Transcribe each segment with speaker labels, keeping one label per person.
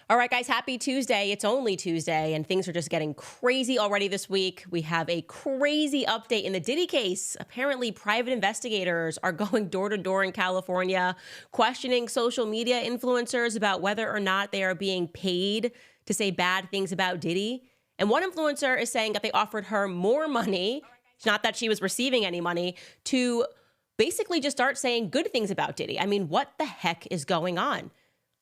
Speaker 1: All right, guys, happy Tuesday. It's only Tuesday, and things are just getting crazy already this week. We have a crazy update in the Diddy case. Apparently, private investigators are going door to door in California, questioning social media influencers about whether or not they are being paid to say bad things about Diddy. And one influencer is saying that they offered her more money, not that she was receiving any money, to basically just start saying good things about Diddy. I mean, what the heck is going on?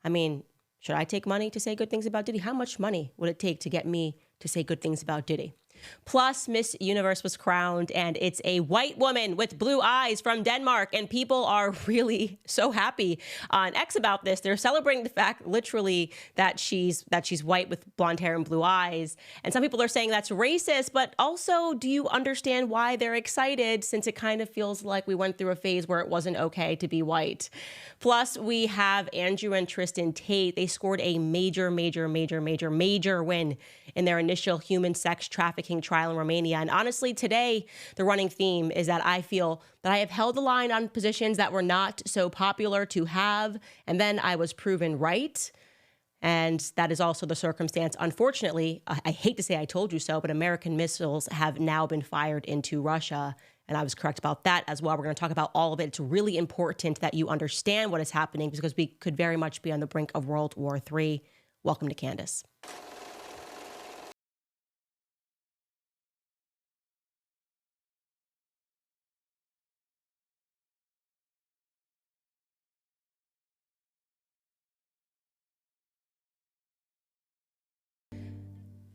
Speaker 1: I mean, should I take money to say good things about Diddy? How much money would it take to get me to say good things about Diddy? Plus, Miss Universe was crowned, and it's a white woman with blue eyes from Denmark, and people are really so happy on X about this. They're celebrating the fact, literally, that she's white with blonde hair and blue eyes. And some people are saying that's racist, but also, do you understand why they're excited, since it kind of feels like we went through a phase where it wasn't okay to be white? Plus, we have Andrew and Tristan Tate. They scored a major win in their initial human sex trafficking trial in Romania. And honestly, today, the running theme is that I feel that I have held the line on positions that were not so popular to have, and then I was proven right. And that is also the circumstance. Unfortunately, I hate to say I told you so, but American missiles have now been fired into Russia. And I was correct about that as well. We're going to talk about all of it. It's really important that you understand what is happening, because we could very much be on the brink of World War III. Welcome to Candace.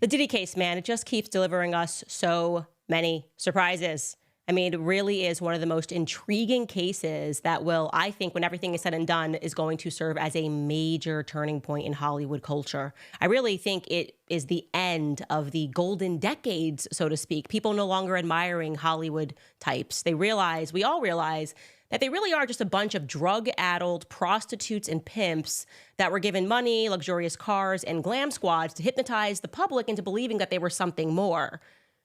Speaker 1: The Diddy case, man, it just keeps delivering us so many surprises. I mean, it really is one of the most intriguing cases that will, I think, when everything is said and done, is going to serve as a major turning point in Hollywood culture. I really think it is the end of the golden decades, so to speak. People no longer admiring Hollywood types. We all realize, that they really are just a bunch of drug-addled prostitutes and pimps that were given money, luxurious cars, and glam squads to hypnotize the public into believing that they were something more.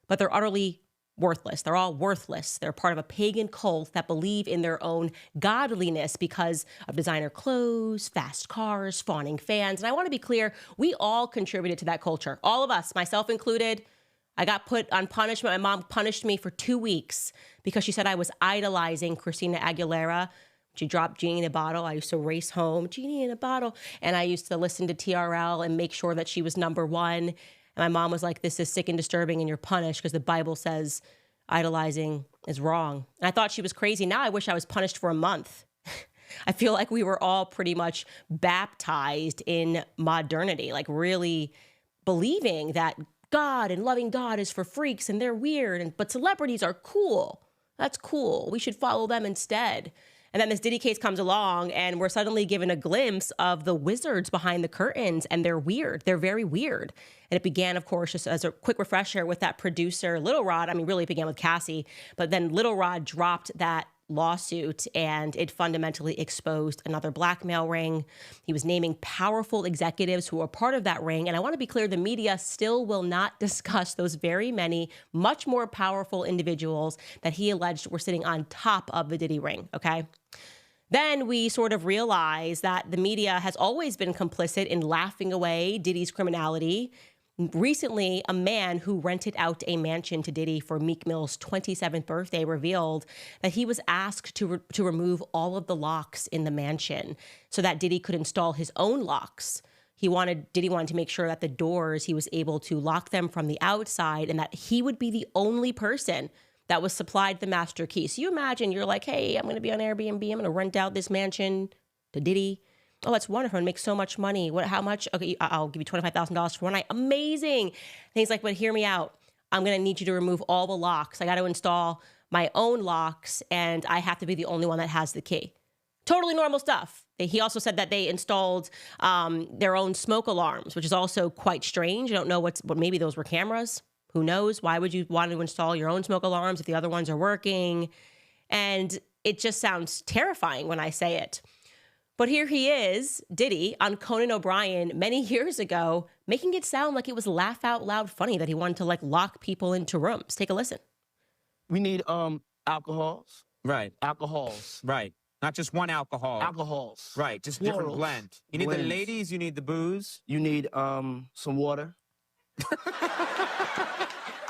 Speaker 1: But they're utterly worthless. They're all worthless. They're part of a pagan cult that believe in their own godliness because of designer clothes, fast cars, fawning fans. And I want to be clear, we all contributed to that culture. All of us, myself included. I got put on punishment. My mom punished me for 2 weeks because she said I was idolizing Christina Aguilera. She dropped Genie in a Bottle. I used to race home, Genie in a Bottle. And I used to listen to TRL and make sure that she was number one. And my mom was like, this is sick and disturbing and you're punished because the Bible says idolizing is wrong. And I thought she was crazy. Now I wish I was punished for a month. I feel like we were all pretty much baptized in modernity, like really believing that God and loving God is for freaks and they're weird, but celebrities are cool. That's cool. We should follow them instead. And then this Diddy case comes along and we're suddenly given a glimpse of the wizards behind the curtains, and they're weird. They're very weird. And it began, of course, just as a quick refresher with that producer, Little Rod. I mean, really it began with Cassie, but then Little Rod dropped that lawsuit and it fundamentally exposed another blackmail ring. He was naming powerful executives who were part of that ring. And I want to be clear, the media still will not discuss those very many, much more powerful individuals that he alleged were sitting on top of the Diddy ring, okay? Then we sort of realize that the media has always been complicit in laughing away Diddy's criminality. Recently, a man who rented out a mansion to Diddy for Meek Mill's 27th birthday revealed that he was asked to remove all of the locks in the mansion so that Diddy could install his own locks. Diddy wanted to make sure that the doors, he was able to lock them from the outside and that he would be the only person that was supplied the master key. So you imagine you're like, hey, I'm going to be on Airbnb. I'm going to rent out this mansion to Diddy. Oh, that's wonderful. And make so much money. How much? Okay, I'll give you $25,000 for one night. Amazing. And he's like, but hear me out. I'm going to need you to remove all the locks. I got to install my own locks and I have to be the only one that has the key. Totally normal stuff. He also said that they installed their own smoke alarms, which is also quite strange. I don't know what maybe those were cameras. Who knows? Why would you want to install your own smoke alarms if the other ones are working? And it just sounds terrifying when I say it. But here he is, Diddy, on Conan O'Brien many years ago, making it sound like it was laugh out loud funny that he wanted to like lock people into rooms. Take a listen.
Speaker 2: We need alcohols.
Speaker 3: Right.
Speaker 2: Alcohols.
Speaker 3: Right.
Speaker 2: Not just one alcohol.
Speaker 3: Alcohols.
Speaker 2: Right, just different
Speaker 3: Plurals.
Speaker 2: blend. You need the ladies, you need the booze.
Speaker 3: You need some water.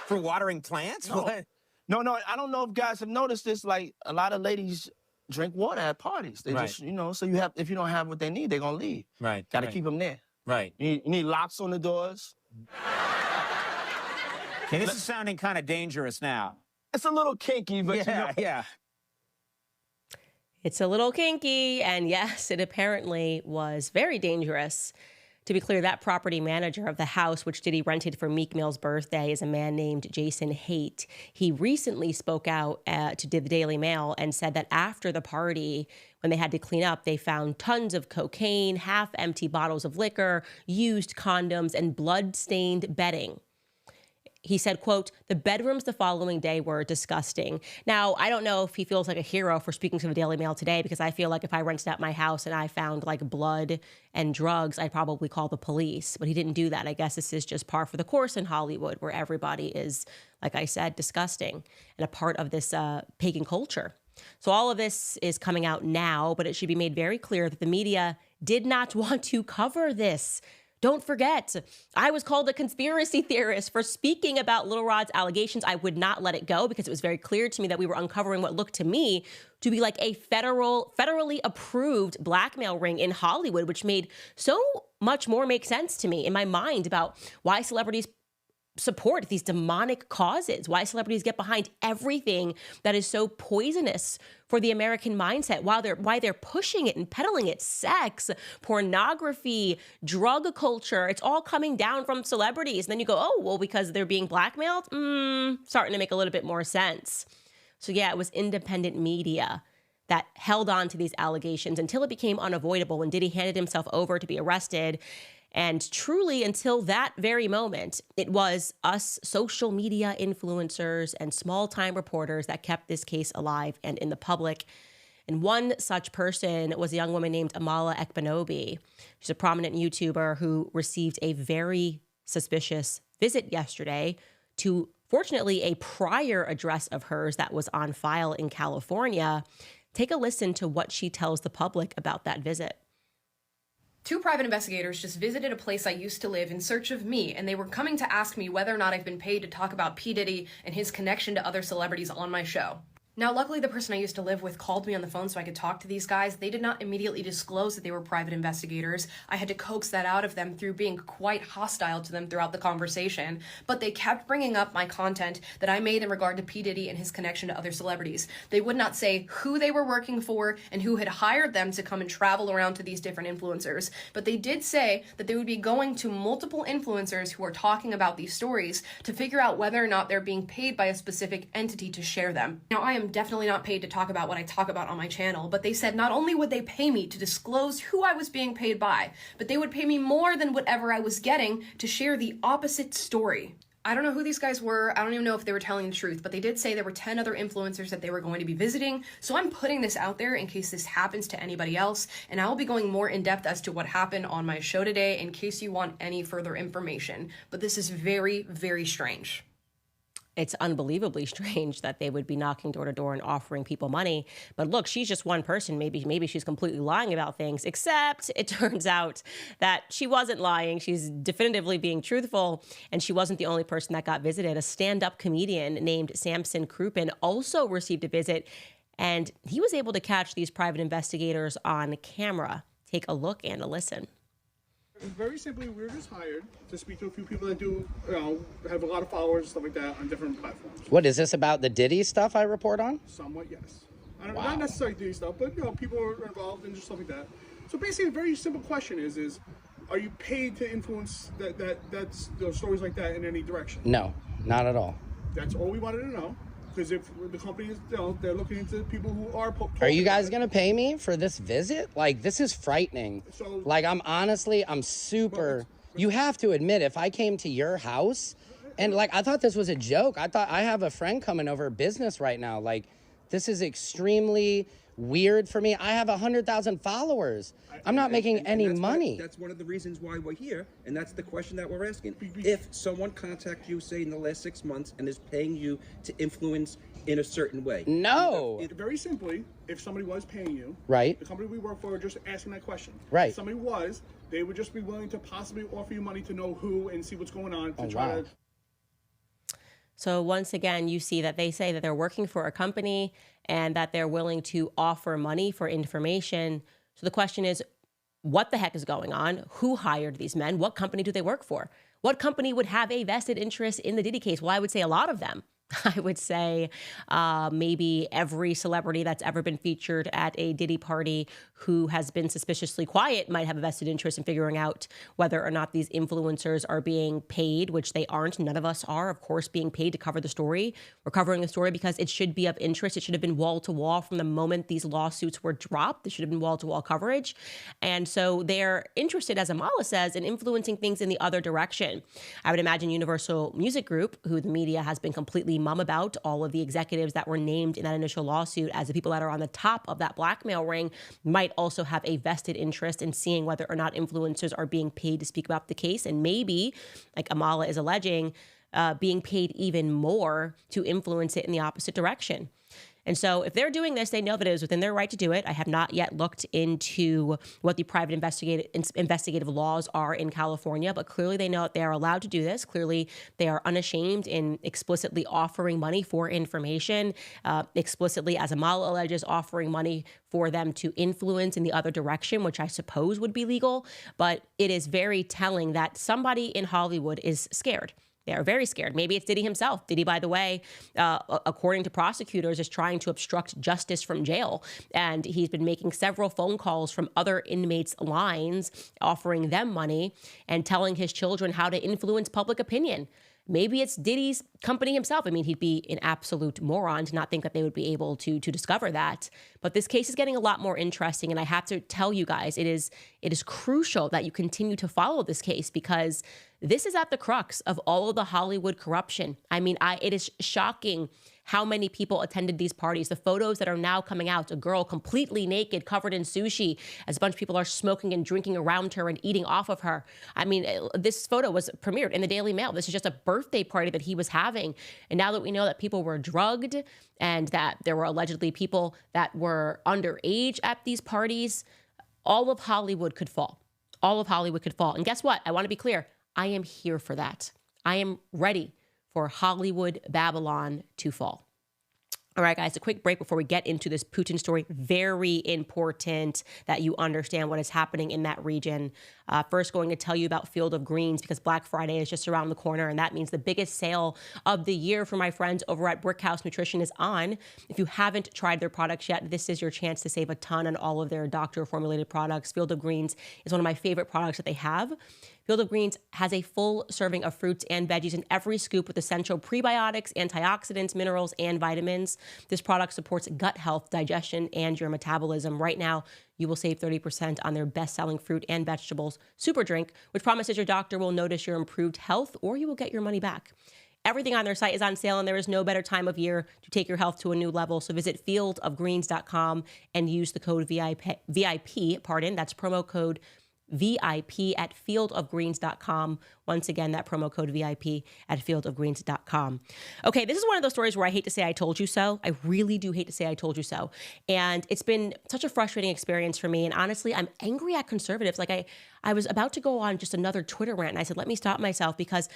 Speaker 2: For watering plants?
Speaker 3: No.
Speaker 2: What?
Speaker 3: No, I don't know if guys have noticed this. Like, a lot of ladies drink water at parties. They just, you know, so if you don't have what they need, they're going to leave.
Speaker 2: Right.
Speaker 3: Got to keep them there.
Speaker 2: Right.
Speaker 3: You need locks on the doors.
Speaker 2: Okay, this is sounding kind of dangerous now.
Speaker 3: It's a little kinky, but
Speaker 2: yeah.
Speaker 1: It's a little kinky, and yes, it apparently was very dangerous. To be clear, that property manager of the house, which Diddy rented for Meek Mill's birthday, is a man named Jason Tate. He recently spoke out to the Daily Mail and said that after the party, when they had to clean up, they found tons of cocaine, half-empty bottles of liquor, used condoms, and blood-stained bedding. He said, quote, "The bedrooms the following day were disgusting." Now, I don't know if he feels like a hero for speaking to the Daily Mail today, because I feel like if I rented out my house and I found like blood and drugs, I'd probably call the police. But he didn't do that. I guess this is just par for the course in Hollywood, where everybody is, like I said, disgusting and a part of this pagan culture. So all of this is coming out now, but it should be made very clear that the media did not want to cover this. Don't forget, I was called a conspiracy theorist for speaking about Lil Rod's allegations. I would not let it go because it was very clear to me that we were uncovering what looked to me to be like a federally approved blackmail ring in Hollywood, which made so much more make sense to me in my mind about why celebrities support these demonic causes, why celebrities get behind everything that is so poisonous for the American mindset, why they're pushing it and peddling it. Sex, pornography, drug culture, it's all coming down from celebrities. And then you go, oh, well, because they're being blackmailed? Starting to make a little bit more sense. So yeah, it was independent media that held on to these allegations until it became unavoidable when Diddy handed himself over to be arrested. And truly, until that very moment, it was us social media influencers and small-time reporters that kept this case alive and in the public. And one such person was a young woman named Amala Ekpanobi. She's a prominent YouTuber who received a very suspicious visit yesterday to, fortunately, a prior address of hers that was on file in California. Take a listen to what she tells the public about that visit.
Speaker 4: Two private investigators just visited a place I used to live in search of me, and they were coming to ask me whether or not I've been paid to talk about P. Diddy and his connection to other celebrities on my show. Now, luckily, the person I used to live with called me on the phone so I could talk to these guys. They did not immediately disclose that they were private investigators. I had to coax that out of them through being quite hostile to them throughout the conversation. But they kept bringing up my content that I made in regard to P. Diddy and his connection to other celebrities. They would not say who they were working for and who had hired them to come and travel around to these different influencers. But they did say that they would be going to multiple influencers who are talking about these stories to figure out whether or not they're being paid by a specific entity to share them. Now, I am definitely not paid to talk about what I talk about on my channel, but they said not only would they pay me to disclose who I was being paid by, but they would pay me more than whatever I was getting to share the opposite story. I don't know who these guys were. I don't even know if they were telling the truth, but they did say there were 10 other influencers that they were going to be visiting. So I'm putting this out there in case this happens to anybody else. And I will be going more in depth as to what happened on my show today in case you want any further information. But this is very, very strange.
Speaker 1: It's unbelievably strange that they would be knocking door to door and offering people money. But look, she's just one person. Maybe she's completely lying about things, except it turns out that she wasn't lying. She's definitively being truthful. And she wasn't the only person that got visited. A stand-up comedian named Samson Crouppen also received a visit, and he was able to catch these private investigators on camera. Take a look and a listen.
Speaker 5: Very simply, we were just hired to speak to a few people that do, have a lot of followers and stuff like that on different platforms.
Speaker 6: What is this about the Diddy stuff I report on?
Speaker 5: Somewhat, yes. Not necessarily Diddy stuff, but people are involved and just stuff like that. So basically, a very simple question is are you paid to influence that's those stories like that in any direction?
Speaker 6: No, not at all.
Speaker 5: That's all we wanted to know. Because if the company is, they're looking into people who are...
Speaker 6: Are you guys going to pay me for this visit? Like, this is frightening.
Speaker 5: So,
Speaker 6: like, I'm super... You have to admit, if I came to your house, and, like, I thought this was a joke. I thought I have a friend coming over business right now. Like, this is extremely weird for me. I have 100,000 followers. I'm not making any money.
Speaker 7: That's one of the reasons why we're here, and that's the question that we're asking. If someone contacts you, say, in the last 6 months and is paying you to influence in a certain way.
Speaker 6: No.
Speaker 5: Very simply, if somebody was paying you,
Speaker 6: right,
Speaker 5: the company we work for are just asking that question.
Speaker 6: Right.
Speaker 5: If somebody was, they would just be willing to possibly offer you money to know who and see what's going on to
Speaker 6: try to.
Speaker 1: So once again, you see that they say that they're working for a company and that they're willing to offer money for information. So the question is, what the heck is going on? Who hired these men? What company do they work for? What company would have a vested interest in the Diddy case? Well, I would say a lot of them. I would say maybe every celebrity that's ever been featured at a Diddy party who has been suspiciously quiet might have a vested interest in figuring out whether or not these influencers are being paid, which they aren't. None of us are, of course, being paid to cover the story. We're covering the story because it should be of interest. It should have been wall to wall from the moment these lawsuits were dropped. There should have been wall to wall coverage. And so they're interested, as Amala says, in influencing things in the other direction. I would imagine Universal Music Group, who the media has been completely mum about, all of the executives that were named in that initial lawsuit as the people that are on the top of that blackmail ring, might also have a vested interest in seeing whether or not influencers are being paid to speak about the case. And maybe, like Amala is alleging, being paid even more to influence it in the opposite direction. And so if they're doing this, they know that it is within their right to do it. I have not yet looked into what the private investigative laws are in California, but clearly they know that they are allowed to do this. Clearly they are unashamed in explicitly offering money for information, explicitly, as Amal alleges, offering money for them to influence in the other direction, which I suppose would be legal. But it is very telling that somebody in Hollywood is scared. They are very scared. Maybe it's Diddy himself. Diddy, by the way, according to prosecutors, is trying to obstruct justice from jail. And he's been making several phone calls from other inmates' lines, offering them money and telling his children how to influence public opinion. Maybe it's Diddy's company himself. I mean, he'd be an absolute moron to not think that they would be able to discover that. But this case is getting a lot more interesting. And I have to tell you guys, it is crucial that you continue to follow this case, because this is at the crux of all of the Hollywood corruption. I mean, it is shocking how many people attended these parties. The photos that are now coming out, a girl completely naked, covered in sushi, as a bunch of people are smoking and drinking around her and eating off of her. I mean, this photo was premiered in the Daily Mail. This is just a birthday party that he was having. And now that we know that people were drugged and that there were allegedly people that were underage at these parties, all of Hollywood could fall. All of Hollywood could fall. And guess what? I want to be clear. I am here for that. I am ready for Hollywood Babylon to fall. All right, guys, a quick break before we get into this Putin story. Very important that you understand what is happening in that region. First, going to tell you about Field of Greens, because Black Friday is just around the corner, and that means the biggest sale of the year for my friends over at Brickhouse Nutrition is on. If you haven't tried their products yet, this is your chance to save a ton on all of their doctor-formulated products. Field of Greens is one of my favorite products that they have. Field of Greens has a full serving of fruits and veggies in every scoop with essential prebiotics, antioxidants, minerals, and vitamins. This product supports gut health, digestion, and your metabolism. Right now, you will save 30% on their best-selling fruit and vegetables super drink, which promises your doctor will notice your improved health, or you will get your money back. Everything on their site is on sale, and there is no better time of year to take your health to a new level. So visit fieldofgreens.com and use the code VIP, that's promo code VIP at fieldofgreens.com. Once again, that promo code VIP at fieldofgreens.com. Okay, this is one of those stories where I hate to say I told you so. I really do hate to say I told you so. And it's been such a frustrating experience for me. And honestly, I'm angry at conservatives. Like I was about to go on just another Twitter rant, and I said, let me stop myself, because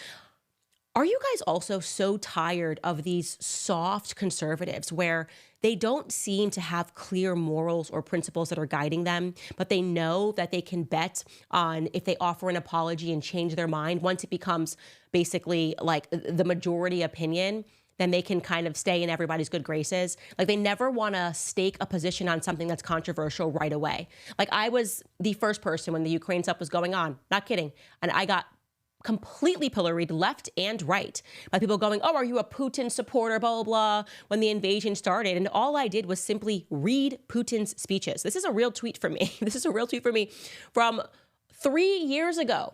Speaker 1: are you guys also so tired of these soft conservatives where they don't seem to have clear morals or principles that are guiding them, but they know that they can bet on if they offer an apology and change their mind, once it becomes basically like the majority opinion, then they can kind of stay in everybody's good graces. Like, they never want to stake a position on something that's controversial right away. Like, I was the first person when the Ukraine stuff was going on, not kidding, and I got completely pilloried left and right by people going, oh, are you a Putin supporter, blah, blah, blah, when the invasion started. And all I did was simply read Putin's speeches. This is a real tweet from me. This is a real tweet from me from 3 years ago.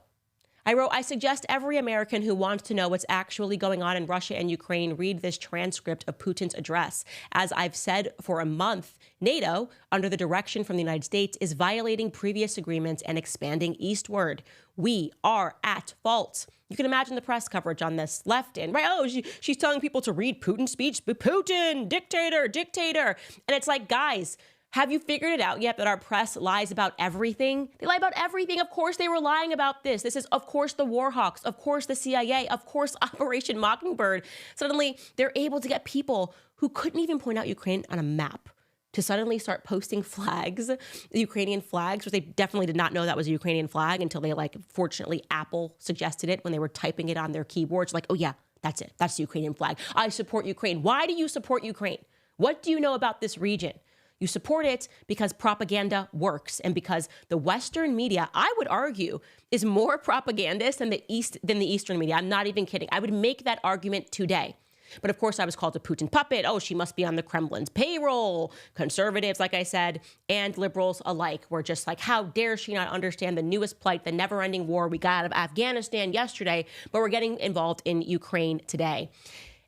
Speaker 1: I wrote, I suggest every American who wants to know what's actually going on in Russia and Ukraine read this transcript of Putin's address. As I've said for a month, NATO, under the direction from the United States, is violating previous agreements and expanding eastward. We are at fault. You can imagine the press coverage on this, left and right. Oh, she's telling people to read Putin's speech. Putin, dictator, dictator. And it's like, guys, have you figured it out yet that our press lies about everything? They lie about everything. Of course they were lying about this. This is, of course, the War Hawks, of course, the CIA, of course, Operation Mockingbird. Suddenly, they're able to get people who couldn't even point out Ukraine on a map to suddenly start posting flags, Ukrainian flags, which they definitely did not know that was a Ukrainian flag until they, fortunately, Apple suggested it when they were typing it on their keyboards. Like, oh yeah, that's it. That's the Ukrainian flag. I support Ukraine. Why do you support Ukraine? What do you know about this region? You support it because propaganda works and because the Western media, I would argue, is more propagandist than the Eastern media. I'm not even kidding. I would make that argument today. But of course, I was called a Putin puppet. Oh, she must be on the Kremlin's payroll. Conservatives, like I said, and liberals alike were just like, how dare she not understand the newest plight, the never-ending war we got out of Afghanistan yesterday, but we're getting involved in Ukraine today.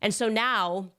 Speaker 1: And so now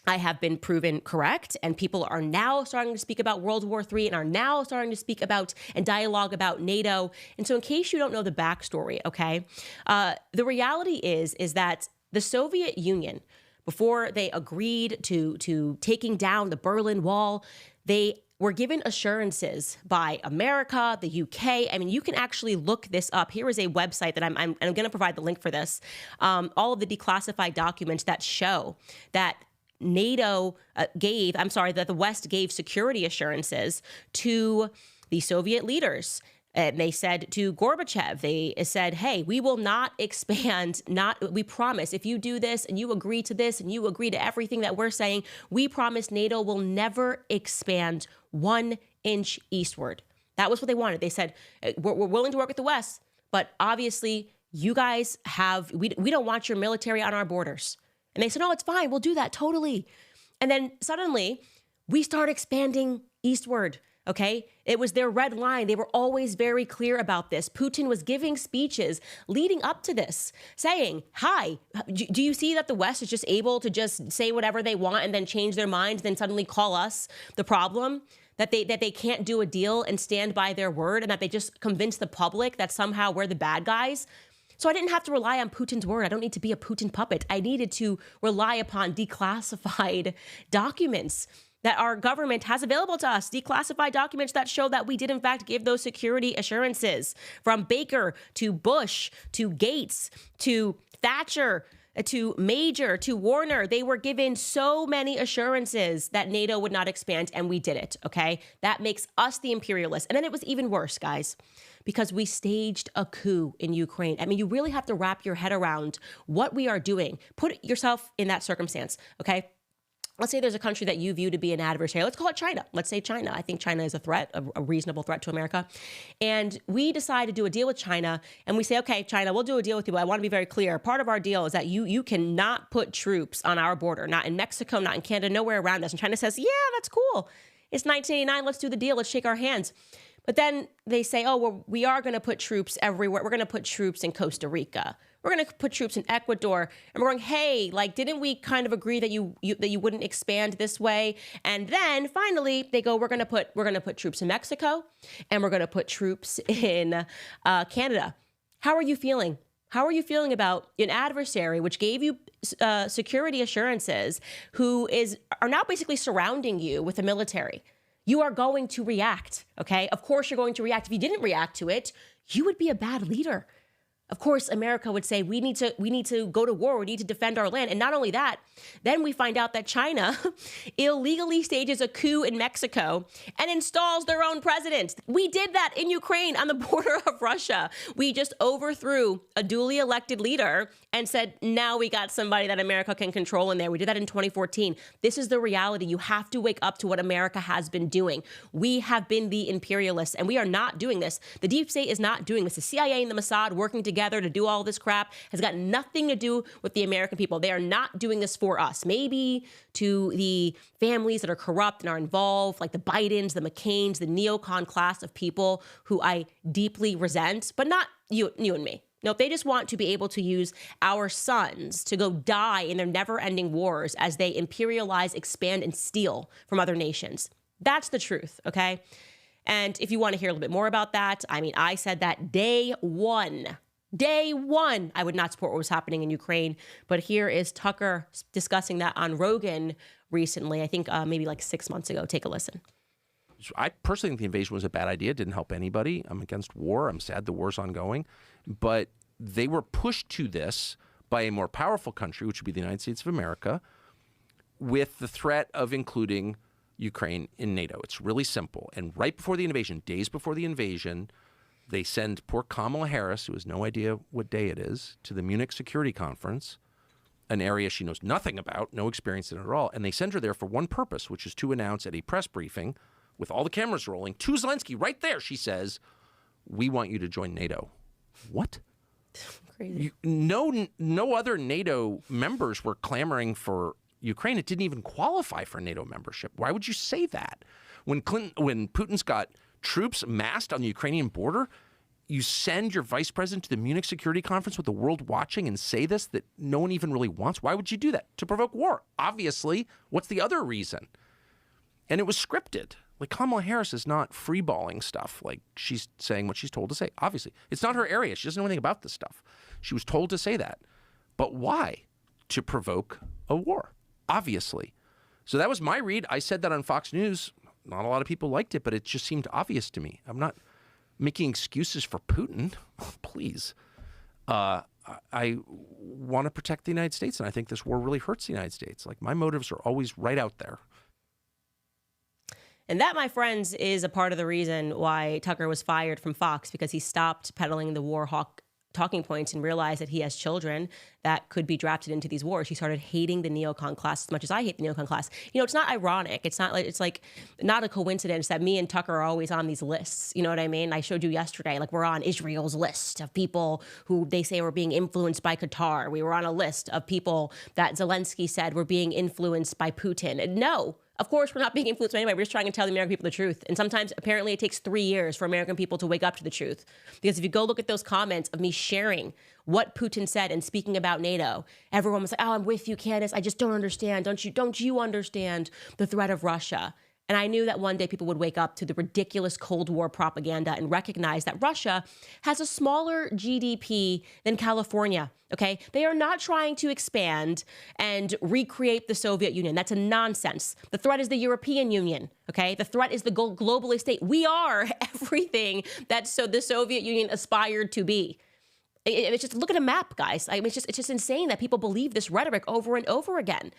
Speaker 1: I have been proven correct, and people are now starting to speak about World War III and are now starting to speak about and dialogue about NATO. And so in case you don't know the backstory, okay, the reality is that the Soviet Union, before they agreed to taking down the Berlin Wall, they were given assurances by America, the UK. I mean, you can actually look this up. Here is a website that I'm going to provide the link for this. All of the declassified documents that show that that the West gave security assurances to the Soviet leaders. And they said to Gorbachev, they said, hey, we will not expand, we promise, if you do this and you agree to this and you agree to everything that we're saying, we promise NATO will never expand 1 inch eastward. That was what they wanted. They said, we're willing to work with the West, but obviously you guys we don't want your military on our borders. And they said, no, it's fine. We'll do that. Totally. And then suddenly we start expanding eastward. Okay. It was their red line. They were always very clear about this. Putin was giving speeches leading up to this saying, hi, do you see that the West is just able to just say whatever they want and then change their minds, then suddenly call us the problem? That they can't do a deal and stand by their word, and that they just convince the public that somehow we're the bad guys? So I didn't have to rely on Putin's word. I don't need to be a Putin puppet. I needed to rely upon declassified documents that our government has available to us, declassified documents that show that we did in fact give those security assurances. From Baker to Bush to Gates to Thatcher to Major to Warner, they were given so many assurances that NATO would not expand, and we did it, okay? That makes us the imperialists. And then it was even worse, guys, because we staged a coup in Ukraine. I mean, you really have to wrap your head around what we are doing. Put yourself in that circumstance, okay? Let's say there's a country that you view to be an adversary. Let's call it China. Let's say China. I think China is a threat, a reasonable threat to America. And we decide to do a deal with China. And we say, okay, China, we'll do a deal with you. But I want to be very clear. Part of our deal is that you cannot put troops on our border, not in Mexico, not in Canada, nowhere around us. And China says, yeah, that's cool. It's 1989. Let's do the deal. Let's shake our hands. But then they say, oh, well, we are going to put troops everywhere. We're going to put troops in Costa Rica. We're going to put troops in Ecuador. And we're going, hey, didn't we kind of agree that you wouldn't expand this way? And then finally they go, we're going to put troops in Mexico, and we're going to put troops in Canada. How are you feeling? How are you feeling about an adversary which gave you security assurances, are now basically surrounding you with the military? You are going to react, okay? Of course you're going to react. If you didn't react to it, you would be a bad leader. Of course, America would say, we need to go to war. We need to defend our land. And not only that, then we find out that China illegally stages a coup in Mexico and installs their own president. We did that in Ukraine on the border of Russia. We just overthrew a duly elected leader and said, now we got somebody that America can control in there. We did that in 2014. This is the reality. You have to wake up to what America has been doing. We have been the imperialists, and we are not doing this. The deep state is not doing this. The CIA and the Mossad working together to do all this crap has got nothing to do with the American people. They are not doing this for us. Maybe to the families that are corrupt and are involved, like the Bidens, the McCains, the neocon class of people who I deeply resent, but not you and me. No, they just want to be able to use our sons to go die in their never-ending wars as they imperialize, expand, and steal from other nations. That's the truth, okay? And if you want to hear a little bit more about that, I mean, I said that day one, I would not support what was happening in Ukraine. But here is Tucker discussing that on Rogan recently, I think maybe like 6 months ago. Take a listen.
Speaker 8: I personally think the invasion was a bad idea. It didn't help anybody. I'm against war. I'm sad the war's ongoing. But they were pushed to this by a more powerful country, which would be the United States of America, with the threat of including Ukraine in NATO. It's really simple. And right before the invasion, days before the invasion, they send poor Kamala Harris, who has no idea what day it is, to the Munich Security Conference, an area she knows nothing about, no experience in it at all. And they send her there for one purpose, which is to announce at a press briefing with all the cameras rolling to Zelensky right there. She says, "We want you to join NATO." What?
Speaker 1: Crazy.
Speaker 8: No other NATO members were clamoring for Ukraine. It didn't even qualify for NATO membership. Why would you say that? When Putin's got troops massed on the Ukrainian border, you send your vice president to the Munich Security Conference with the world watching and say this that no one even really wants? Why would you do that? To provoke war. Obviously. What's the other reason? And it was scripted. Like, Kamala Harris is not freeballing stuff. Like, she's saying what she's told to say. Obviously. It's not her area. She doesn't know anything about this stuff. She was told to say that. But why? To provoke a war. Obviously. So that was my read. I said that on Fox News. Not a lot of people liked it, but it just seemed obvious to me. I'm not making excuses for Putin. Please. I want to protect the United States, and I think this war really hurts the United States. Like, my motives are always right out there.
Speaker 1: And that, my friends, is a part of the reason why Tucker was fired from Fox, because he stopped peddling the war hawk talking points and realized that he has children that could be drafted into these wars. He started hating the neocon class as much as I hate the neocon class. You know, it's not ironic. It's like not a coincidence that me and Tucker are always on these lists. You know what I mean? I showed you yesterday, like, we're on Israel's list of people who they say were being influenced by Qatar. We were on a list of people that Zelensky said were being influenced by Putin. And no, of course, we're not being influenced by anybody. We're just trying to tell the American people the truth. And sometimes, apparently, it takes 3 years for American people to wake up to the truth. Because if you go look at those comments of me sharing what Putin said and speaking about NATO, everyone was like, "Oh, I'm with you, Candace. I just don't understand. Don't you understand the threat of Russia?" And I knew that one day people would wake up to the ridiculous Cold War propaganda and recognize that Russia has a smaller GDP than California, okay? They are not trying to expand and recreate the Soviet Union. That's a nonsense. The threat is the European Union, okay? The threat is the globalist state. We are everything that the Soviet Union aspired to be. It's just, look at a map, guys. I mean, it's just insane that people believe this rhetoric over and over again.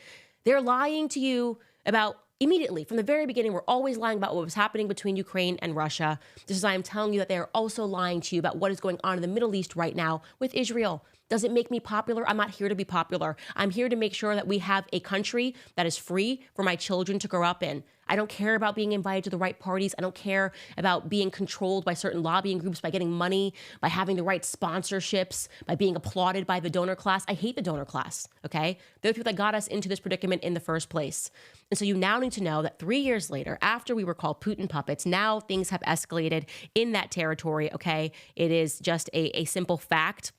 Speaker 1: They're lying to you about immediately, from the very beginning. We're always lying about what was happening between Ukraine and Russia. This is why I'm telling you that they are also lying to you about what is going on in the Middle East right now with Israel. Does it make me popular? I'm not here to be popular. I'm here to make sure that we have a country that is free for my children to grow up in. I don't care about being invited to the right parties. I don't care about being controlled by certain lobbying groups, by getting money, by having the right sponsorships, by being applauded by the donor class. I hate the donor class, okay? They're the people that got us into this predicament in the first place. And so you now need to know that 3 years later, after we were called Putin puppets, now things have escalated in that territory, okay? It is just a simple fact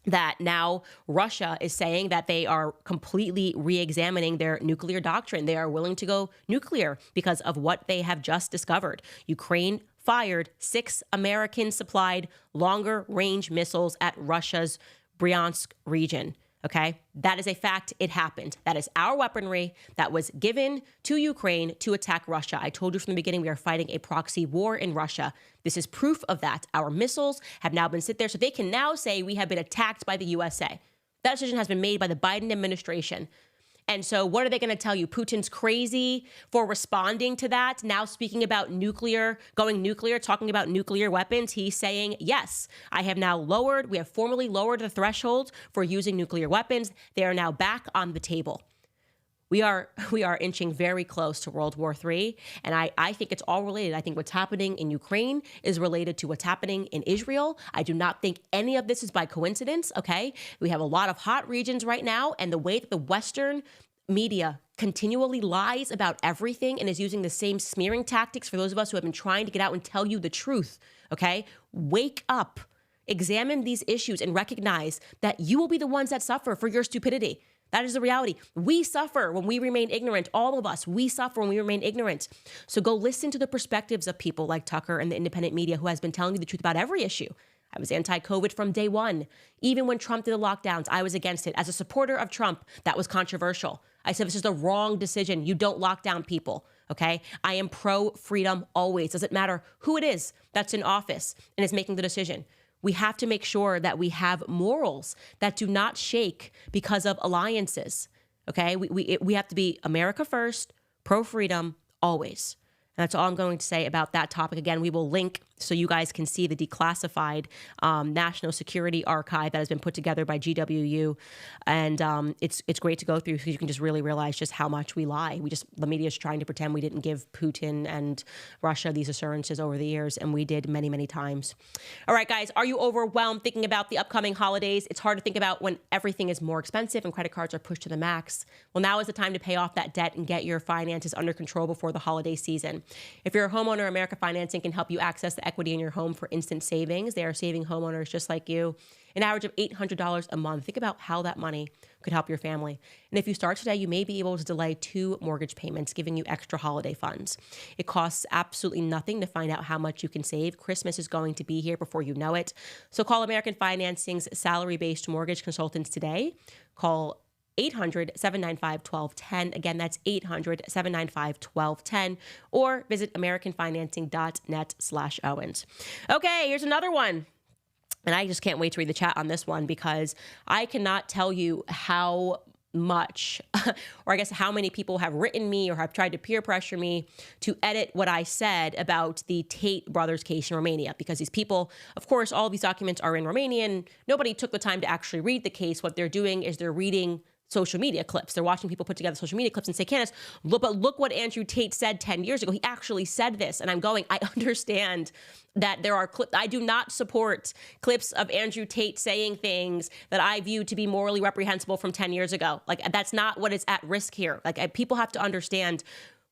Speaker 1: that now Russia is saying that they are completely re-examining their nuclear doctrine. They are willing to go nuclear because of what they have just discovered. Ukraine fired 6 American-supplied longer-range missiles at Russia's Bryansk region. Okay, that is a fact. It happened. That is our weaponry that was given to Ukraine to attack Russia. I told you from the beginning, we are fighting a proxy war in Russia. This is proof of that. Our missiles have now been sit there, so they can now say we have been attacked by the USA. That decision has been made by the Biden administration. And so what are they going to tell you? Putin's crazy for responding to that. Now speaking about nuclear, going nuclear, talking about nuclear weapons. He's saying, yes, we have formally lowered the threshold for using nuclear weapons. They are now back on the table. We are inching very close to World War III, and I think it's all related. I think what's happening in Ukraine is related to what's happening in Israel. I do not think any of this is by coincidence, okay? We have a lot of hot regions right now, and the way that the Western media continually lies about everything and is using the same smearing tactics for those of us who have been trying to get out and tell you the truth, okay? Wake up. Examine these issues and recognize that you will be the ones that suffer for your stupidity. That is the reality. We suffer when we remain ignorant. All of us, we suffer when we remain ignorant. So go listen to the perspectives of people like Tucker and the independent media who has been telling you the truth about every issue. I was anti-COVID from day one. Even when Trump did the lockdowns, I was against it. As a supporter of Trump, that was controversial. I said, this is the wrong decision. You don't lock down people, okay? I am pro-freedom always. Doesn't matter who it is that's in office and is making the decision. We have to make sure that we have morals that do not shake because of alliances, okay? We have to be America first, pro-freedom always. And that's all I'm going to say about that topic. Again, we will link so you guys can see the declassified national security archive that has been put together by GWU. And it's great to go through because you can just really realize just how much we lie. The media is trying to pretend we didn't give Putin and Russia these assurances over the years, and we did many, many times. All right, guys, are you overwhelmed thinking about the upcoming holidays? It's hard to think about when everything is more expensive and credit cards are pushed to the max. Well, now is the time to pay off that debt and get your finances under control before the holiday season. If you're a homeowner, America Financing can help you access the equity in your home for instant savings. They are saving homeowners just like you an average of $800 a month. Think about how that money could help your family. And if you start today, you may be able to delay 2 mortgage payments, giving you extra holiday funds. It costs absolutely nothing to find out how much you can save. Christmas is going to be here before you know it. So call American Financing's salary-based mortgage consultants today. Call 800-795-1210. Again, that's 800-795-1210. Or visit americanfinancing.net/Owens. Okay, here's another one. And I just can't wait to read the chat on this one because I cannot tell you how much, or I guess how many people have written me or have tried to peer pressure me to edit what I said about the Tate brothers case in Romania. Because these people, of course, all these documents are in Romanian. Nobody took the time to actually read the case. What they're doing is they're reading social media clips. They're watching people put together social media clips and say, Candace, look what Andrew Tate said 10 years ago. He actually said this. And I'm going, I understand that there are clips. I do not support clips of Andrew Tate saying things that I view to be morally reprehensible from 10 years ago. Like, that's not what is at risk here. Like, people have to understand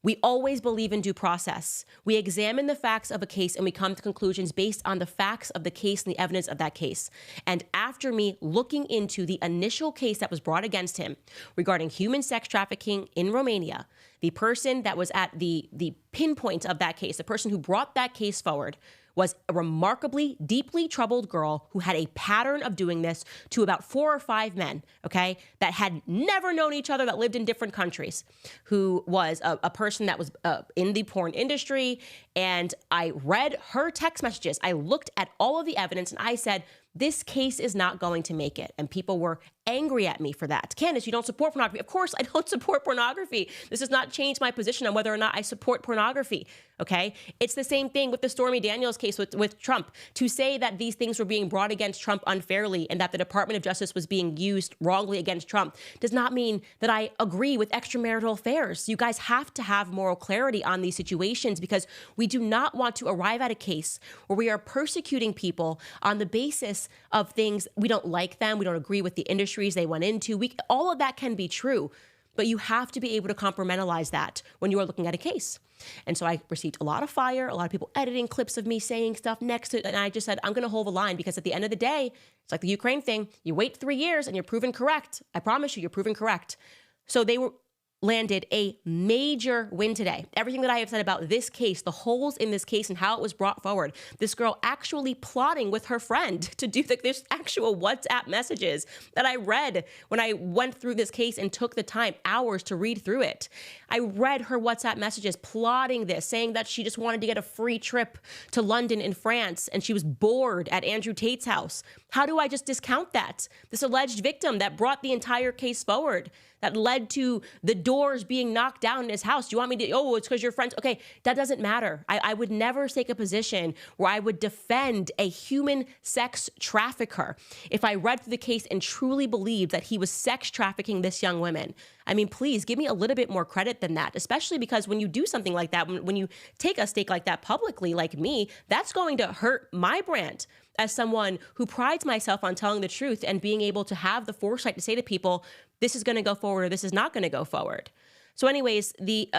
Speaker 1: we always believe in due process. We examine the facts of a case and we come to conclusions based on the facts of the case and the evidence of that case. And after me looking into the initial case that was brought against him regarding human sex trafficking in Romania, the person that was at the pinpoint of that case, the person who brought that case forward, was a remarkably deeply troubled girl who had a pattern of doing this to about 4 or 5 men, okay, that had never known each other, that lived in different countries, who was a person that was in the porn industry. And I read her text messages. I looked at all of the evidence and I said, this case is not going to make it. And people were angry at me for that. Candace, you don't support pornography. Of course I don't support pornography. This does not change my position on whether or not I support pornography, okay? It's the same thing with the Stormy Daniels case with Trump. To say that these things were being brought against Trump unfairly and that the Department of Justice was being used wrongly against Trump does not mean that I agree with extramarital affairs. You guys have to have moral clarity on these situations because we do not want to arrive at a case where we are persecuting people on the basis of things we don't like them, we don't agree with the industries they went into. All of that can be true, but you have to be able to compartmentalize that when you are looking at a case. And so I received a lot of fire, a lot of people editing clips of me saying stuff next to it, and I just said, I'm going to hold the line because at the end of the day, it's like the Ukraine thing. You wait 3 years and you're proven correct. I promise you, you're proven correct. So they landed a major win today. Everything that I have said about this case, the holes in this case and how it was brought forward, this girl actually plotting with her friend to do this actual WhatsApp messages that I read when I went through this case and took the time, hours to read through it. I read her WhatsApp messages plotting this, saying that she just wanted to get a free trip to London in France and she was bored at Andrew Tate's house. How do I just discount that? This alleged victim that brought the entire case forward, that led to the doors being knocked down in his house. Do you want me to, it's because you're friends? Okay, that doesn't matter. I would never take a position where I would defend a human sex trafficker if I read through the case and truly believed that he was sex trafficking this young woman. I mean, please give me a little bit more credit than that, especially because when you do something like that, when you take a stake like that publicly, like me, that's going to hurt my brand as someone who prides myself on telling the truth and being able to have the foresight to say to people, this is going to go forward or this is not going to go forward. So anyways,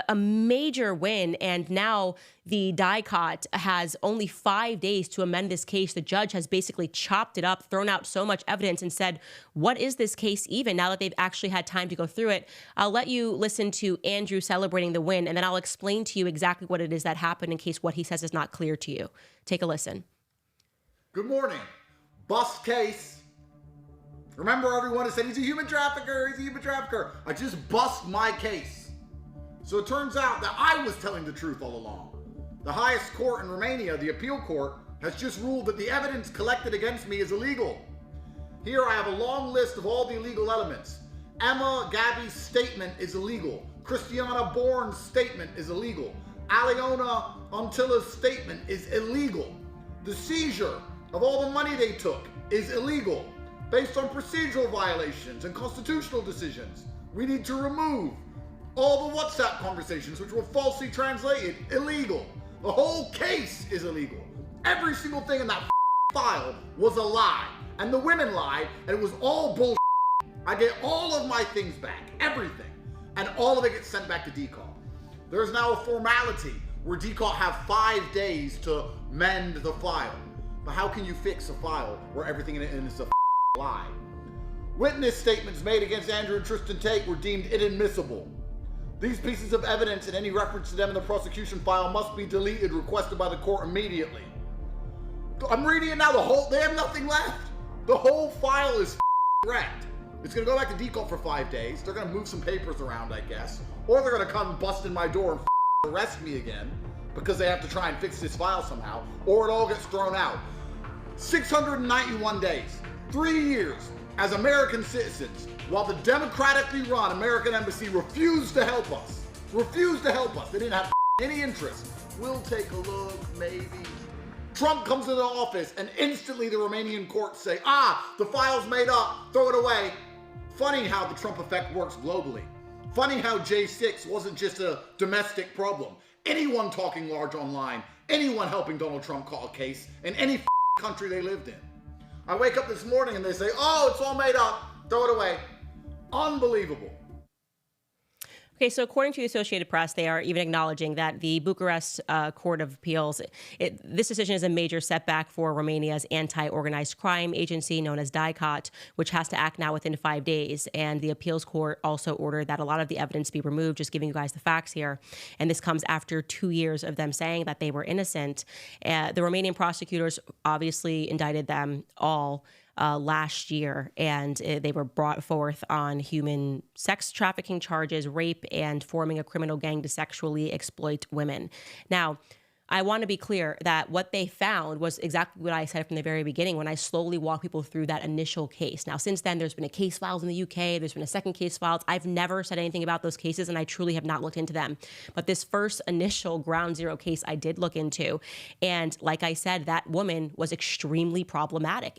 Speaker 1: a major win, and now the DICOT has only 5 days to amend this case. The judge has basically chopped it up, thrown out so much evidence, and said, what is this case even, now that they've actually had time to go through it? I'll let you listen to Andrew celebrating the win, and then I'll explain to you exactly what it is that happened in case what he says is not clear to you. Take a listen.
Speaker 9: Good morning. Bust case. Remember everyone who said he's a human trafficker, he's a human trafficker. I just bust my case. So it turns out that I was telling the truth all along. The highest court in Romania, the appeal court, has just ruled that the evidence collected against me is illegal. Here I have a long list of all the illegal elements. Emma Gabby's statement is illegal. Christiana Bourne's statement is illegal. Aliona Untilla's statement is illegal. The seizure of all the money they took is illegal, based on procedural violations and constitutional decisions. We need to remove all the WhatsApp conversations which were falsely translated, illegal. The whole case is illegal. Every single thing in that file was a lie. And the women lied, and it was all bullshit. I get all of my things back, everything. And all of it gets sent back to DCOT. There's now a formality where DCOT have 5 days to mend the file. But how can you fix a file where everything in it is a lie? Witness statements made against Andrew and Tristan Tate were deemed inadmissible. These pieces of evidence and any reference to them in the prosecution file must be deleted, requested by the court immediately. I'm reading it now, they have nothing left. The whole file is wrecked. It's gonna go back to DCOT for 5 days. They're gonna move some papers around, I guess. Or they're gonna come bust in my door and arrest me again because they have to try and fix this file somehow. Or it all gets thrown out. 691 days, 3 years as American citizens, while the democratically run American embassy refused to help us. Refused to help us. They didn't have any interest. We'll take a look, maybe. Trump comes into office and instantly the Romanian courts say, the file's made up, throw it away. Funny how the Trump effect works globally. Funny how J6 wasn't just a domestic problem. Anyone talking large online, anyone helping Donald Trump call a case in any country they lived in. I wake up this morning and they say, it's all made up, throw it away. Unbelievable.
Speaker 1: Okay, so according to the Associated Press, they are even acknowledging that the Bucharest Court of Appeals, this decision is a major setback for Romania's anti-organized crime agency known as DICOT, which has to act now within 5 days. And the appeals court also ordered that a lot of the evidence be removed, just giving you guys the facts here. And this comes after 2 years of them saying that they were innocent. The Romanian prosecutors obviously indicted them all last year, and they were brought forth on human sex trafficking charges, rape, and forming a criminal gang to sexually exploit women. Now, I want to be clear that what they found was exactly what I said from the very beginning when I slowly walked people through that initial case. Now, since then, there's been a case filed in the UK. There's been a second case filed. I've never said anything about those cases, and I truly have not looked into them. But this first initial ground zero case I did look into. And like I said, that woman was extremely problematic.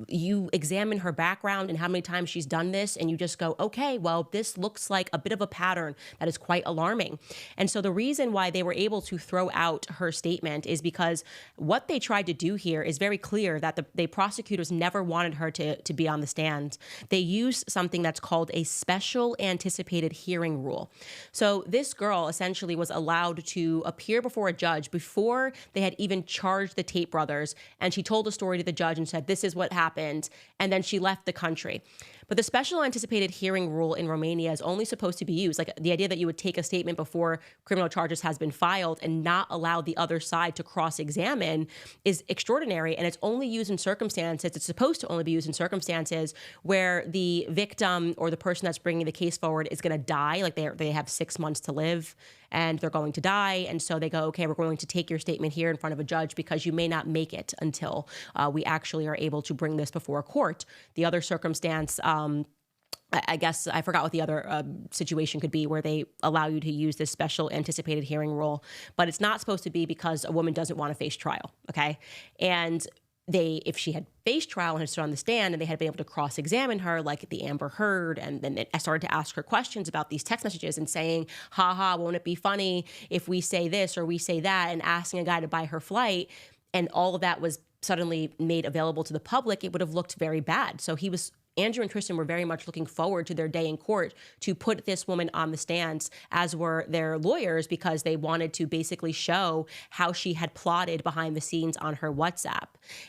Speaker 1: You examine her background and how many times she's done this, and you just go, okay, well, this looks like a bit of a pattern that is quite alarming. And so the reason why they were able to throw out her statement is because what they tried to do here is very clear that the prosecutors never wanted her to be on the stand. They used something that's called a special anticipated hearing rule. So this girl essentially was allowed to appear before a judge before they had even charged the Tate brothers. And she told a story to the judge and said, this is what happened. And then she left the country. But the special anticipated hearing rule in Romania is only supposed to be used, like the idea that you would take a statement before criminal charges has been filed and not allow the other side to cross-examine is extraordinary. And it's only used in circumstances, it's supposed to only be used in circumstances where the victim or the person that's bringing the case forward is going to die, like they have 6 months to live and they're going to die. And so they go, okay, we're going to take your statement here in front of a judge because you may not make it until we actually are able to bring this before a court. The other circumstance, I guess I forgot what the other situation could be where they allow you to use this special anticipated hearing rule, but it's not supposed to be because a woman doesn't want to face trial, okay? And if she had faced trial and had stood on the stand and they had been able to cross-examine her like the Amber Heard, and then I started to ask her questions about these text messages and saying, won't it be funny if we say this or we say that, and asking a guy to buy her flight, and all of that was suddenly made available to the public, it would have looked very bad. So he was Andrew and Tristan were very much looking forward to their day in court to put this woman on the stands, as were their lawyers, because they wanted to basically show how she had plotted behind the scenes on her WhatsApp.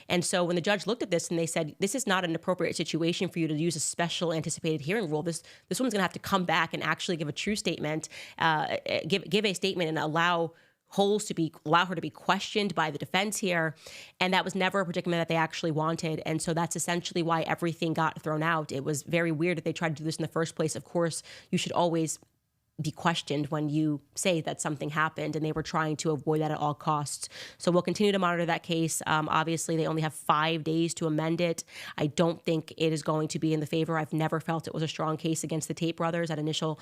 Speaker 1: And so when the judge looked at this and they said, this is not an appropriate situation for you to use a special anticipated hearing rule. This woman's going to have to come back and actually give a true statement, give a statement and allow her to be questioned by the defense here. And that was never a predicament that they actually wanted. And so that's essentially why everything got thrown out. It was very weird that they tried to do this in the first place. Of course, you should always be questioned when you say that something happened, and they were trying to avoid that at all costs. So we'll continue to monitor that case. Obviously, they only have 5 days to amend it. I don't think it is going to be in the favor. I've never felt it was a strong case against the Tate brothers. That initial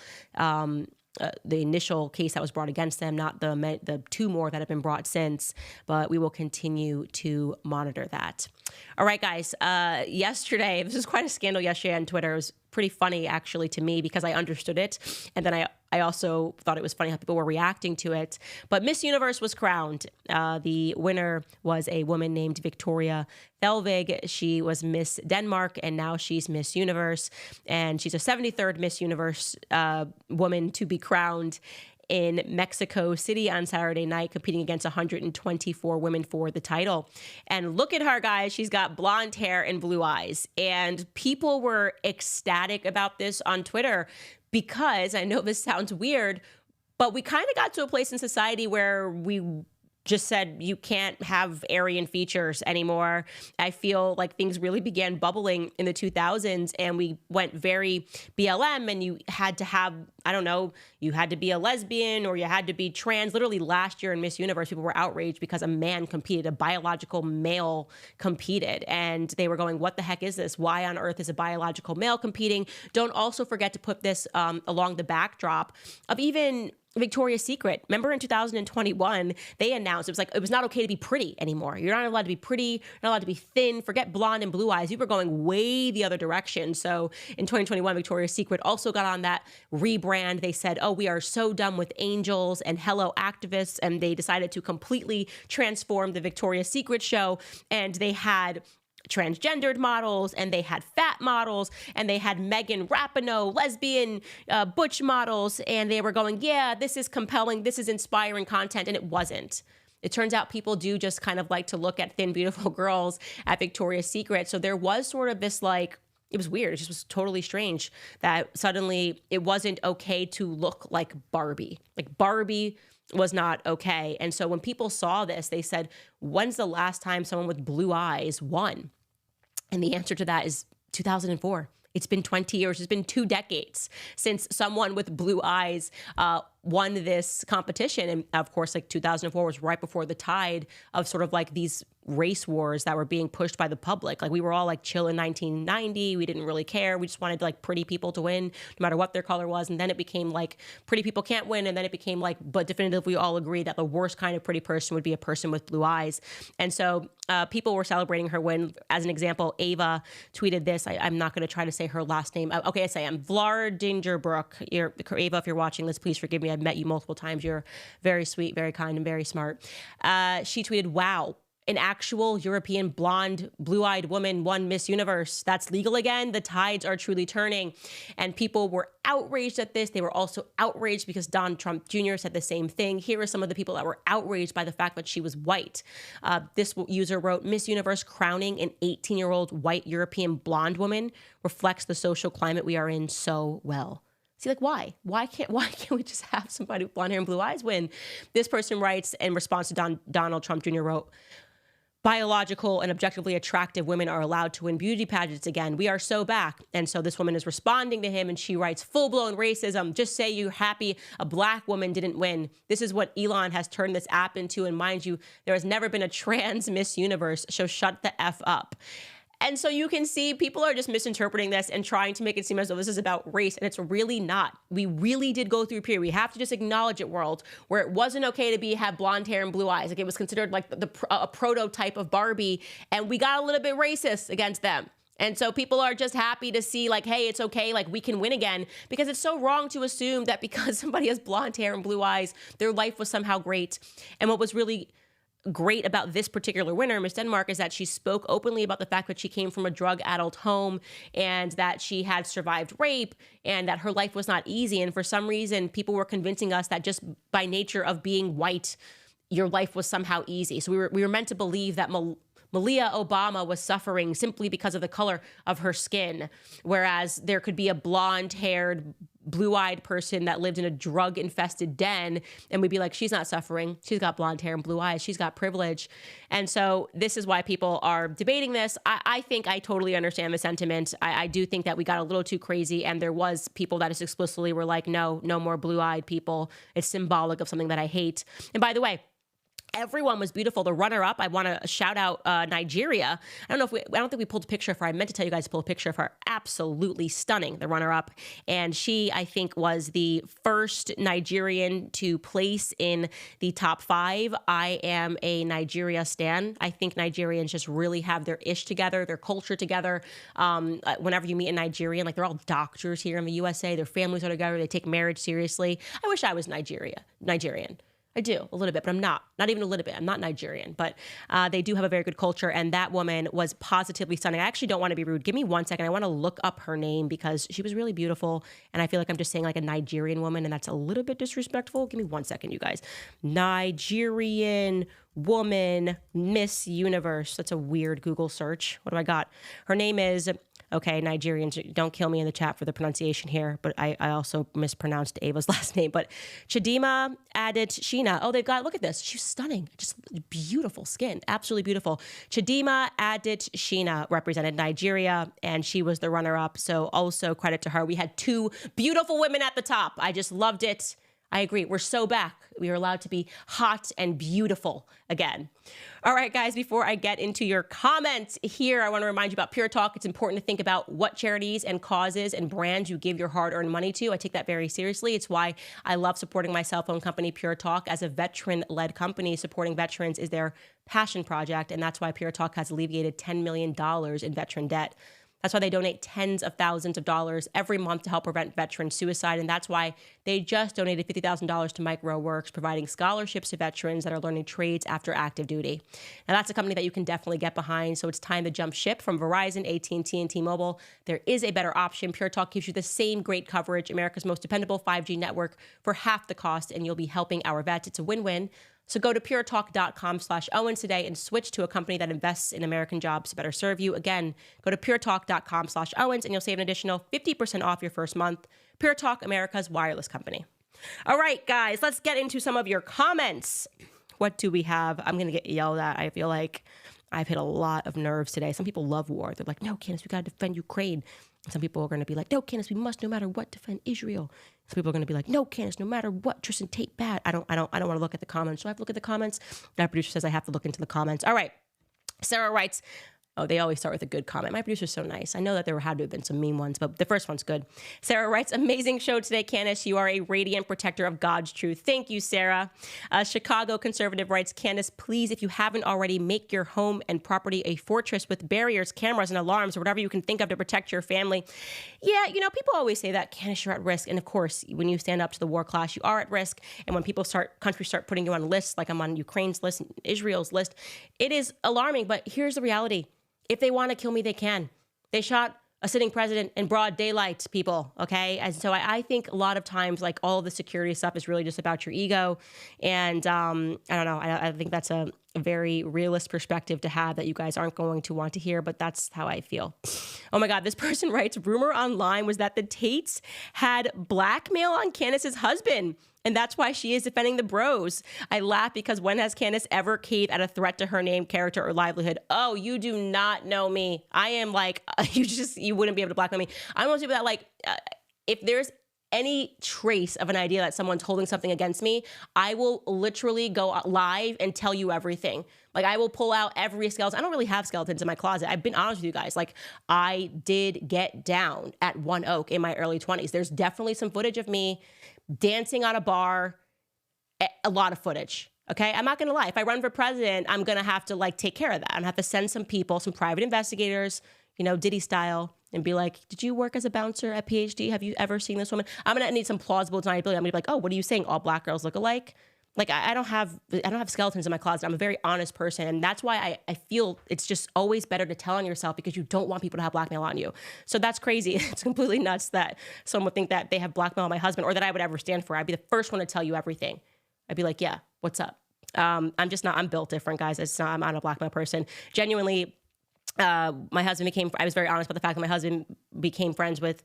Speaker 1: the initial case that was brought against them, not the 2 more that have been brought since, but we will continue to monitor that. All right, guys, yesterday, this was quite a scandal yesterday on Twitter. It was pretty funny, actually, to me, because I understood it. And then I also thought it was funny how people were reacting to it. But Miss Universe was crowned. The winner was a woman named Victoria Thelvig. She was Miss Denmark, and now she's Miss Universe. And she's a 73rd Miss Universe woman to be crowned in Mexico City on Saturday night, competing against 124 women for the title. And look at her, guys. She's got blonde hair and blue eyes. And people were ecstatic about this on Twitter because, I know this sounds weird, but we kind of got to a place in society where we just said you can't have Aryan features anymore. I feel like things really began bubbling in the 2000s, and we went very BLM, and you had to have, I don't know, you had to be a lesbian or you had to be trans. Literally last year in Miss Universe, people were outraged because a man competed, a biological male competed, and they were going, what the heck is this? Why on earth is a biological male competing? Don't also forget to put this along the backdrop of even Victoria's Secret. Remember in 2021, they announced it was not okay to be pretty anymore. You're not allowed to be pretty, you're not allowed to be thin, forget blonde and blue eyes. You were going way the other direction. So in 2021, Victoria's Secret also got on that rebrand. They said, oh, we are so done with angels and hello activists. And they decided to completely transform the Victoria's Secret show. And they had transgendered models, and they had fat models, and they had Megan Rapinoe, lesbian butch models, and they were going, yeah, this is compelling, this is inspiring content, and it wasn't. It turns out people do just kind of like to look at thin, beautiful girls at Victoria's Secret. So there was sort of this it was weird. It just was totally strange that suddenly it wasn't okay to look like Barbie. Like Barbie was not okay. And so when people saw this, they said, when's the last time someone with blue eyes won? And the answer to that is 2004. It's been 20 years. It's been 2 decades since someone with blue eyes won this competition. And of course, 2004 was right before the tide of sort of these race wars that were being pushed by the public. We were all chill in 1990. We didn't really care. We just wanted pretty people to win, no matter what their color was. And then it became pretty people can't win. And then it became but definitively we all agree that the worst kind of pretty person would be a person with blue eyes. And so people were celebrating her win. As an example, Ava tweeted this. I'm not going to try to say her last name. Okay, I say I'm Vlardingerbrook. Ava, if you're watching this, please forgive me. I've met you multiple times. You're very sweet, very kind, and very smart. She tweeted, wow, an actual European blonde, blue-eyed woman won Miss Universe. That's legal again. The tides are truly turning. And people were outraged at this. They were also outraged because Donald Trump Jr. said the same thing. Here are some of the people that were outraged by the fact that she was white. This user wrote, Miss Universe crowning an 18-year-old white European blonde woman reflects the social climate we are in so well. See, why? Why can't we just have somebody with blonde hair and blue eyes win? This person writes in response to Donald Trump Jr. wrote, biological and objectively attractive women are allowed to win beauty pageants again. We are so back. And so this woman is responding to him, and she writes, full-blown racism. Just say you're happy a black woman didn't win. This is what Elon has turned this app into. And mind you, there has never been a trans Miss Universe, so shut the F up. And so you can see people are just misinterpreting this and trying to make it seem as though this is about race, and it's really not. We really did go through a period. We have to just acknowledge it, world, where it wasn't okay to have blonde hair and blue eyes. It was considered a prototype of Barbie, and we got a little bit racist against them. And so people are just happy to see hey, it's okay, we can win again, because it's so wrong to assume that because somebody has blonde hair and blue eyes, their life was somehow great. And what was really great about this particular winner, Miss Denmark, is that she spoke openly about the fact that she came from a drug-addled home and that she had survived rape and that her life was not easy. And for some reason, people were convincing us that just by nature of being white, your life was somehow easy. So we were meant to believe that Malia Obama was suffering simply because of the color of her skin, whereas there could be a blonde-haired, blue-eyed person that lived in a drug-infested den, and we'd be like, she's not suffering. She's got blonde hair and blue eyes. She's got privilege. And so this is why people are debating this. I think I totally understand the sentiment. I do think that we got a little too crazy, and there was people that just explicitly were like, no more blue-eyed people. It's symbolic of something that I hate. And by the way, everyone was beautiful. The runner-up, I want to shout out Nigeria. I don't think we pulled a picture of her. I meant to tell you guys to pull a picture of her. Absolutely stunning, the runner-up. And she, I think, was the first Nigerian to place in the top 5. I am a Nigeria stan. I think Nigerians just really have their ish together, their culture together. Whenever you meet a Nigerian, like they're all doctors here in the USA. Their families are together. They take marriage seriously. I wish I was Nigerian. I do, a little bit, but I'm not even a little bit. I'm not Nigerian, but they do have a very good culture. And that woman was positively stunning. I actually don't want to be rude. Give me 1 second. I want to look up her name because she was really beautiful. And I feel like I'm just saying like a Nigerian woman, and that's a little bit disrespectful. Give me 1 second, you guys. Nigerian woman, Miss Universe. That's a weird Google search. What do I got? Her name is... Okay, Nigerians, don't kill me in the chat for the pronunciation here, but I also mispronounced Ava's last name. But Chidima Adetshina. Oh, they've got, look at this. She's stunning. Just beautiful skin. Absolutely beautiful. Chidima Adetshina represented Nigeria, and she was the runner-up. So also credit to her. We had 2 beautiful women at the top. I just loved it. I agree. We're so back. We are allowed to be hot and beautiful again. All right, guys, before I get into your comments here, I want to remind you about PureTalk. It's important to think about what charities and causes and brands you give your hard-earned money to. I take that very seriously. It's why I love supporting my cell phone company, PureTalk. As a veteran-led company, supporting veterans is their passion project, and that's why PureTalk has alleviated $10 million in veteran debt. That's why they donate tens of thousands of dollars every month to help prevent veteran suicide. And that's why they just donated $50,000 to MicroWorks, providing scholarships to veterans that are learning trades after active duty. Now, that's a company that you can definitely get behind. So it's time to jump ship from Verizon, AT&T, and T-Mobile. There is a better option. PureTalk gives you the same great coverage, America's most dependable 5G network for half the cost, and you'll be helping our vets. It's a win-win. So go to puretalk.com/Owens today and switch to a company that invests in American jobs to better serve you. Again, go to puretalk.com/Owens and you'll save an additional 50% off your first month. PureTalk, America's wireless company. All right, guys, let's get into some of your comments. What do we have? I'm going to get yelled at. I feel like I've hit a lot of nerves today. Some people love war. They're like, no, Candace, we got to defend Ukraine. Some people are going to be like, no, Candace, we must, no matter what, defend Israel. Some people are going to be like, no, Candace, no matter what, Tristan Tate bad. I don't want to look at the comments. So I have to look at the comments. My producer says I have to look into the comments. All right. Sarah writes, oh, they always start with a good comment. My producer's so nice. I know that there had to have been some mean ones, but the first one's good. Sarah writes, amazing show today, Candace. You are a radiant protector of God's truth. Thank you, Sarah. Chicago Conservative writes, Candace, please, if you haven't already, make your home and property a fortress with barriers, cameras, and alarms, or whatever you can think of to protect your family. Yeah, you know, people always say that, Candace, you're at risk. And of course, when you stand up to the war class, you are at risk. And when countries start putting you on lists, like I'm on Ukraine's list, Israel's list, it is alarming. But here's the reality. If they want to kill me, they can. They shot a sitting president in broad daylight, people, okay? And so I think a lot of times, like, all of the security stuff is really just about your ego. And I don't know. I think that's a very realist perspective to have that you guys aren't going to want to hear, but that's how I feel. Oh my God, this person writes, rumor online was that the Tates had blackmail on Candace's husband, and that's why she is defending the bros. I laugh because when has Candace ever caved at a threat to her name, character, or livelihood? Oh, you do not know me. I am like, you wouldn't be able to blackmail me. I'm one of those people that, like, if there's any trace of an idea that someone's holding something against me, I will literally go live and tell you everything. Like, I will pull out every skeleton. I don't really have skeletons in my closet. I've been honest with you guys. Like, I did get down at One Oak in my early 20s. There's definitely some footage of me dancing on a bar, a lot of footage. Okay, I'm not gonna lie. If I run for president, I'm gonna have to, like, take care of that. I'm gonna have to send some people, some private investigators, you know, Diddy style, and be like, did you work as a bouncer at PhD? Have you ever seen this woman? I'm gonna need some plausible deniability. I'm gonna be like, oh, what are you saying? All black girls look alike? Like I don't have skeletons in my closet. I'm a very honest person. And that's why I feel it's just always better to tell on yourself, because you don't want people to have blackmail on you. So that's crazy. It's completely nuts that someone would think that they have blackmail on my husband or that I would ever stand for. I'd be the first one to tell you everything. I'd be like, yeah, what's up? I'm built different, guys. I'm not a blackmail person. Genuinely, I was very honest about the fact that my husband became friends with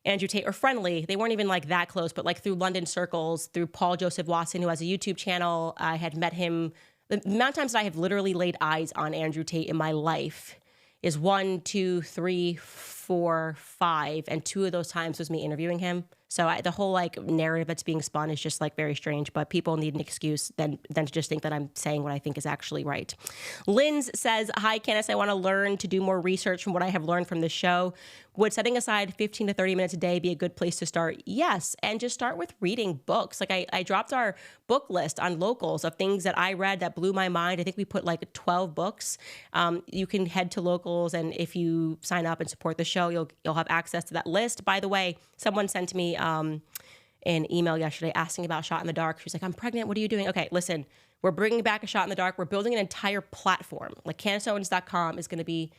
Speaker 1: Andrew Tate, or friendly. They weren't even like that close, but like through London circles, through Paul Joseph Watson, who has a YouTube channel. I had met him. The amount of times that I have literally laid eyes on Andrew Tate in my life is 1, 2, 3, 4, 5. And 2 of those times was me interviewing him. So the whole like narrative that's being spun is just like very strange, but people need an excuse than to just think that I'm saying what I think is actually right. Linz says, hi, Candace, I want to learn to do more research from what I have learned from this show. Would setting aside 15 to 30 minutes a day be a good place to start? Yes. And just start with reading books. Like I dropped our book list on Locals of things that I read that blew my mind. I think we put like 12 books. You can head to Locals, and if you sign up and support the show, you'll have access to that list. By the way, someone sent me an email yesterday asking about Shot in the Dark. She was like, I'm pregnant. What are you doing? Okay, listen, we're bringing back a Shot in the Dark. We're building an entire platform. Like CandaceOwens.com is going to be,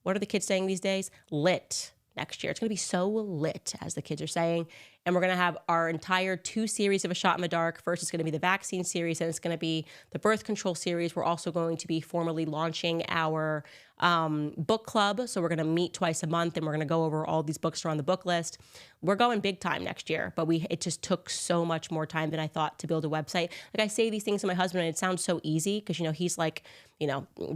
Speaker 1: what are the kids saying these days? Lit next year. It's going to be so lit, as the kids are saying. And we're going to have our entire 2 series of A Shot in the Dark. First, it's going to be the vaccine series, and it's going to be the birth control series. We're also going to be formally launching our book club. So we're going to meet twice a month, and we're going to go over all these books that are on the book list. We're going big time next year, but it just took so much more time than I thought to build a website. Like I say these things to my husband, and it sounds so easy because, he's like,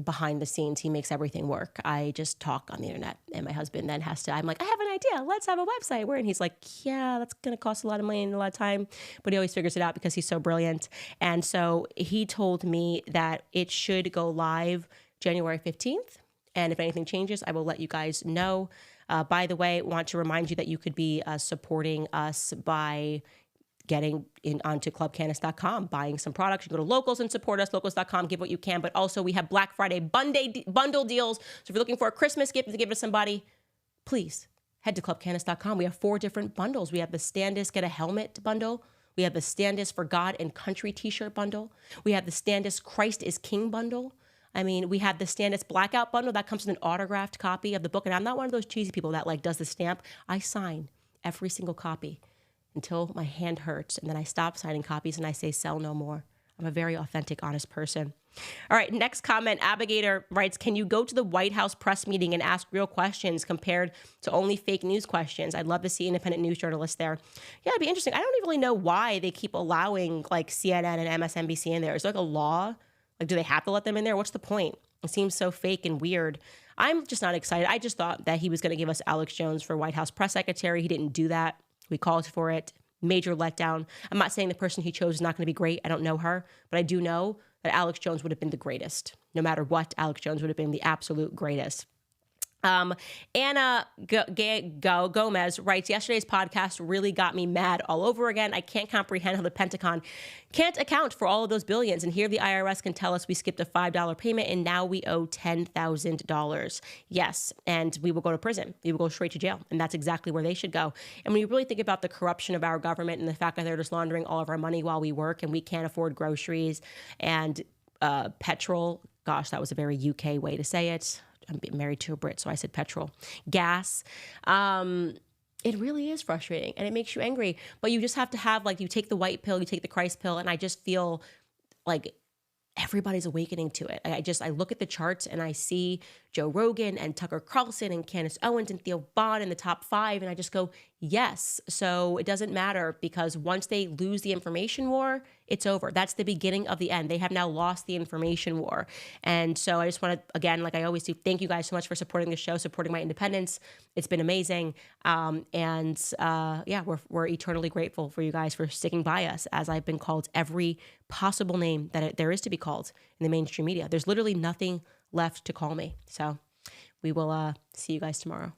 Speaker 1: behind the scenes, he makes everything work. I just talk on the internet, and my husband then I'm like, I have an idea. Let's have a website. And he's like, yeah, that's going to cost a lot of money and a lot of time, but he always figures it out because he's so brilliant. And so he told me that it should go live January 15th. And if anything changes, I will let you guys know. By the way, I want to remind you that you could be supporting us by getting onto clubcandace.com, buying some products. You can go to Locals and support us, locals.com, give what you can. But also we have Black Friday bundle deals. So if you're looking for a Christmas gift to give to somebody, please head to clubcandace.com. We have 4 different bundles. We have the Candace Get a Helmet bundle. We have the Candace for God and Country t-shirt bundle. We have the Candace Christ is King bundle. We have the Candace Blackout bundle that comes with an autographed copy of the book. And I'm not one of those cheesy people that like does the stamp. I sign every single copy until my hand hurts. And then I stop signing copies and I say, sell no more. I'm a very authentic, honest person. All right, next comment. Abigator writes, can you go to the White House press meeting and ask real questions compared to only fake news questions? I'd love to see independent news journalists there. Yeah, it'd be interesting. I don't even really know why they keep allowing like CNN and MSNBC in there. Is there like a law? Like, do they have to let them in there? What's the point? It seems so fake and weird. I'm just not excited. I just thought that he was going to give us Alex Jones for White House press secretary. He didn't do that. We called for it. Major letdown. I'm not saying the person he chose is not going to be great. I don't know her, but I do know that Alex Jones would have been the greatest. No matter what, Alex Jones would have been the absolute greatest. Anna Gomez writes, yesterday's podcast really got me mad all over again. I can't comprehend how the Pentagon can't account for all of those billions. And here the IRS can tell us we skipped a $5 payment and now we owe $10,000. Yes. And we will go to prison. We will go straight to jail. And that's exactly where they should go. And when you really think about the corruption of our government and the fact that they're just laundering all of our money while we work and we can't afford groceries and petrol. Gosh, that was a very UK way to say it. I'm married to a Brit, so I said petrol. Gas. It really is frustrating, and it makes you angry. But you just have to have, like, you take the white pill, you take the Christ pill, and I just feel like everybody's awakening to it. I look at the charts, and I see Joe Rogan and Tucker Carlson and Candace Owens and Theo Vaughn in the top 5, and I just go, yes. So it doesn't matter, because once they lose the information war, it's over. That's the beginning of the end. They have now lost the information war. And so I just want to, again, like I always do, thank you guys so much for supporting the show, supporting my independence. It's been amazing. Yeah, we're eternally grateful for you guys for sticking by us, as I've been called every possible name that there is to be called in the mainstream media. There's literally nothing left to call me. So we will see you guys tomorrow.